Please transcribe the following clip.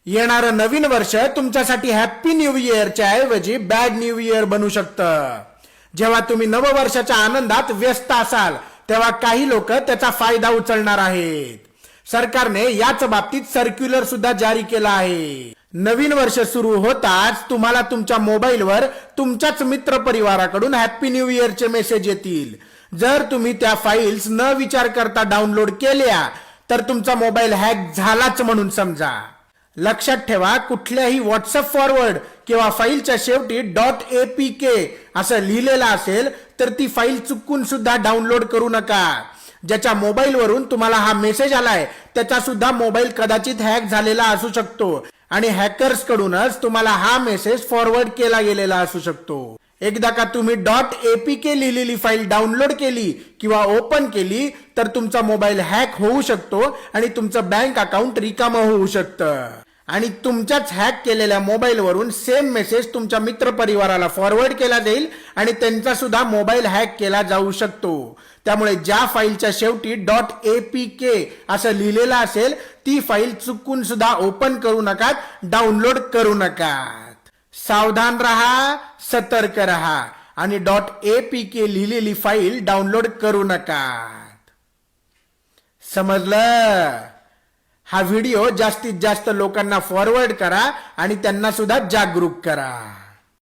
येणारं नवीन वर्ष तुमच्यासाठी हॅप्पी न्यू इयरच्या ऐवजी बॅड न्यू इयर बनू शकतं. जेव्हा तुम्ही नववर्षाच्या आनंदात व्यस्त असाल तेव्हा काही लोक त्याचा फायदा उचलणार आहेत. सरकारने याच बाबतीत सर्क्युलर सुद्धा जारी केला आहे. नवीन वर्ष सुरू होताच तुम्हाला तुमच्या मोबाईलवर तुमच्याच मित्र परिवाराकडून हॅप्पी न्यू इयरचे मेसेज येतील. जर तुम्ही त्या फाईल्स न विचार करता डाउनलोड केल्या तर तुमचा मोबाईल हॅक झालाच म्हणून समजा. लक्षात ठेवा, कुठल्याही व्हॉट्सअप फॉरवर्ड किंवा फाईलच्या शेवटी .apk असं लिहिलेलं असेल तर ती फाईल चुकून सुद्धा डाउनलोड करू नका. ज्याच्या मोबाईलवरून तुम्हाला हा मेसेज आलाय त्याचा सुद्धा मोबाईल कदाचित हॅक झालेला असू शकतो आणि हॅकर्स कडूनच तुम्हाला हा मेसेज फॉरवर्ड केला गेलेला असू शकतो. एकदा का तुम्ही .apk लिहिलेली फाईल डाउनलोड केली किंवा ओपन केली तर तुमचा मोबाईल हॅक होऊ शकतो आणि तुमचं बँक अकाउंट रिकामं होऊ शकतं आणि तुमच्याच हॅक केलेल्या मोबाईलवरून सेम मेसेज तुमच्या मित्र परिवाराला फॉरवर्ड केला जाईल आणि त्यांचा सुद्धा मोबाईल हॅक केला जाऊ शकतो. त्यामुळे ज्या फाईलच्या शेवटी .apk असं लिहिलेलं असेल ती फाईल चुकून सुद्धा ओपन करू नका, डाउनलोड करू नका. सावधान रहा, सतर्क रहा आणि .apk लिहिलेली फाईल डाउनलोड करू नका. समजलं? हा व्हिडिओ जास्तीत जास्त लोकांना फॉरवर्ड करा आणि त्यांना सुद्धा जागरूक करा.